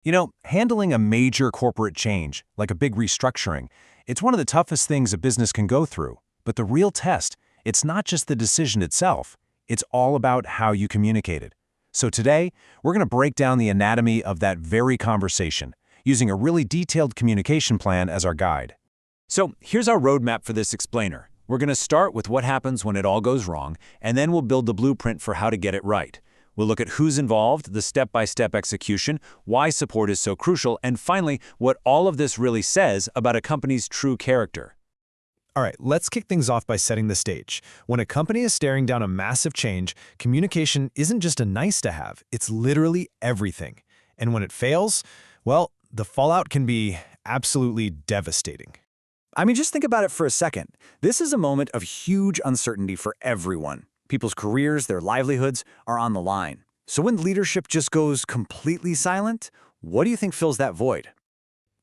Handling a major corporate change, like a big restructuring, it's one of the toughest things a business can go through. But the real test, it's not just the decision itself, it's all about how you communicate it. So today, we're going to break down the anatomy of that very conversation, using a really detailed communication plan as our guide. So here's our roadmap for this explainer. We're going to start with what happens when it all goes wrong, and then we'll build the blueprint for how to get it right. We'll look at who's involved, the step-by-step execution, why support is so crucial, and finally, what all of this really says about a company's true character. All right, let's kick things off by setting the stage. When a company is staring down a massive change, communication isn't just a nice-to-have, it's literally everything. And when it fails, well, the fallout can be absolutely devastating. Just think about it for a second. This is a moment of huge uncertainty for everyone. People's careers, their livelihoods are on the line. So when leadership just goes completely silent, what do you think fills that void?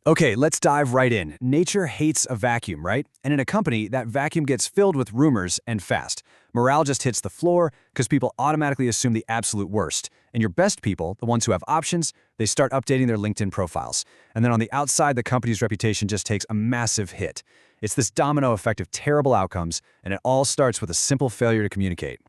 Okay, let's dive right in. Nature hates a vacuum, right? And in a company, that vacuum gets filled with rumors and fast. Morale just hits the floor because people automatically assume the absolute worst. And your best people, the ones who have options, they start updating their LinkedIn profiles. And then on the outside, the company's reputation just takes a massive hit. It's this domino effect of terrible outcomes, and it all starts with a simple failure to communicate.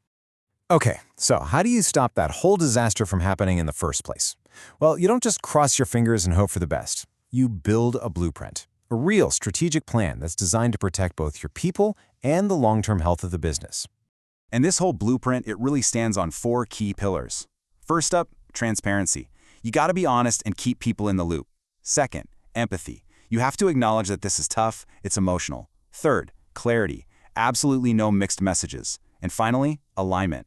Okay, so how do you stop that whole disaster from happening in the first place? Well, you don't just cross your fingers and hope for the best. You build a blueprint, a real strategic plan that's designed to protect both your people and the long-term health of the business. And this whole blueprint, it really stands on 4 key pillars. First up, transparency. You got to be honest and keep people in the loop. Second, empathy. You have to acknowledge that this is tough, it's emotional. Third, clarity. Absolutely no mixed messages. And finally, alignment.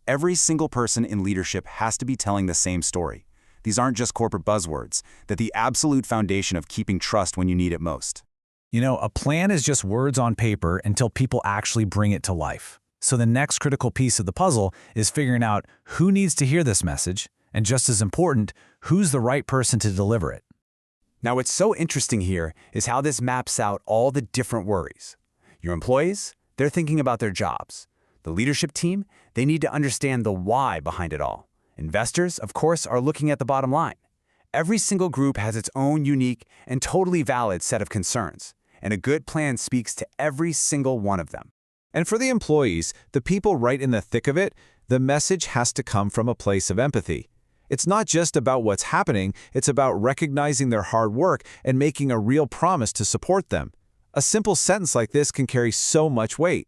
Every single person in leadership has to be telling the same story. These aren't just corporate buzzwords. They're the absolute foundation of keeping trust when you need it most. A plan is just words on paper until people actually bring it to life. So the next critical piece of the puzzle is figuring out who needs to hear this message, and just as important, who's the right person to deliver it. Now, what's so interesting here is how this maps out all the different worries. Your employees, they're thinking about their jobs. The leadership team, they need to understand the why behind it all. Investors, of course, are looking at the bottom line. Every single group has its own unique and totally valid set of concerns, and a good plan speaks to every single one of them. And for the employees, the people right in the thick of it, the message has to come from a place of empathy. It's not just about what's happening, it's about recognizing their hard work and making a real promise to support them. A simple sentence like this can carry so much weight.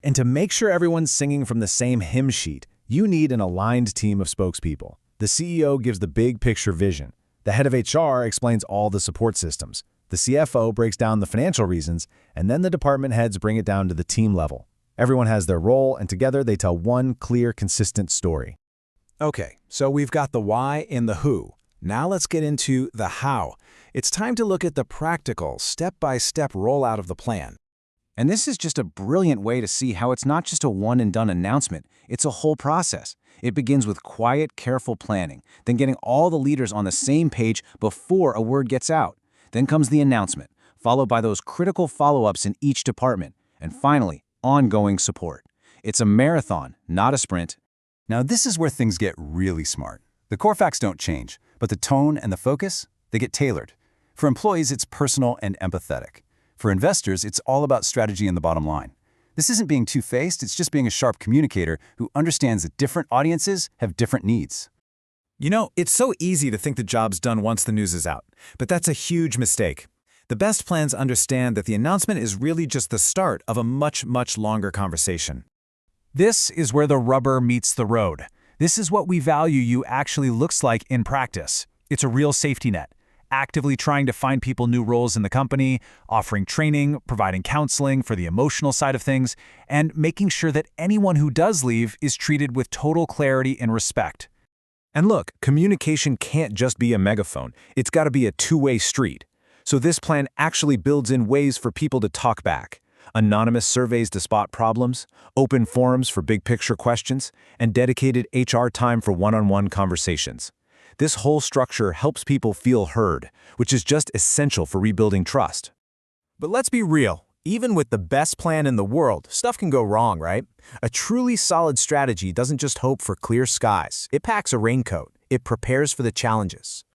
And to make sure everyone's singing from the same hymn sheet, you need an aligned team of spokespeople. The CEO gives the big picture vision. The head of HR explains all the support systems. The CFO breaks down the financial reasons, and then the department heads bring it down to the team level. Everyone has their role, and together they tell one clear, consistent story. Okay, so we've got the why and the who. Now let's get into the how. It's time to look at the practical, step-by-step rollout of the plan. And this is just a brilliant way to see how it's not just a one-and-done announcement, it's a whole process. It begins with quiet, careful planning, then getting all the leaders on the same page before a word gets out. Then comes the announcement, followed by those critical follow-ups in each department, and finally, ongoing support. It's a marathon, not a sprint. Now, this is where things get really smart. The core facts don't change, but the tone and the focus, they get tailored. For employees, it's personal and empathetic. For investors, it's all about strategy and the bottom line. This isn't being two-faced, it's just being a sharp communicator who understands that different audiences have different needs. It's so easy to think the job's done once the news is out, but that's a huge mistake. The best plans understand that the announcement is really just the start of a much, much longer conversation. This is where the rubber meets the road. This is what we value you actually looks like in practice. It's a real safety net. Actively trying to find people new roles in the company, offering training, providing counseling for the emotional side of things, and making sure that anyone who does leave is treated with total clarity and respect. And look, communication can't just be a megaphone. It's got to be a two-way street. So this plan actually builds in ways for people to talk back. Anonymous surveys to spot problems, open forums for big-picture questions, and dedicated HR time for one-on-one conversations. This whole structure helps people feel heard, which is just essential for rebuilding trust. But let's be real. Even with the best plan in the world, stuff can go wrong, right? A truly solid strategy doesn't just hope for clear skies. It packs a raincoat. It prepares for the challenges.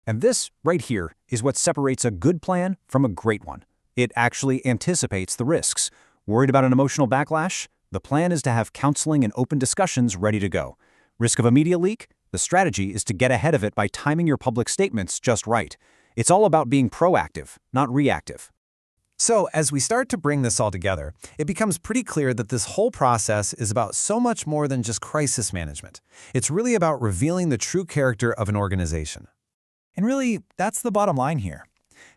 And this, right here, is what separates a good plan from a great one. It actually anticipates the risks. Worried about an emotional backlash? The plan is to have counseling and open discussions ready to go. Risk of a media leak? The strategy is to get ahead of it by timing your public statements just right. It's all about being proactive, not reactive. So, as we start to bring this all together, it becomes pretty clear that this whole process is about so much more than just crisis management. It's really about revealing the true character of an organization. And really, that's the bottom line here.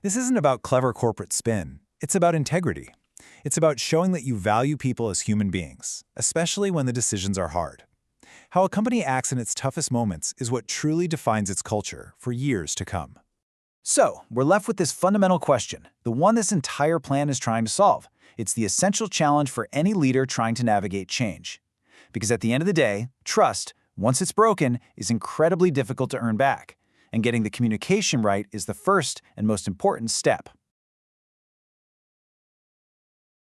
This isn't about clever corporate spin. It's about integrity. It's about showing that you value people as human beings, especially when the decisions are hard. How a company acts in its toughest moments is what truly defines its culture for years to come. So, we're left with this fundamental question, the one this entire plan is trying to solve. It's the essential challenge for any leader trying to navigate change. Because at the end of the day, trust, once it's broken, is incredibly difficult to earn back. And getting the communication right is the first and most important step.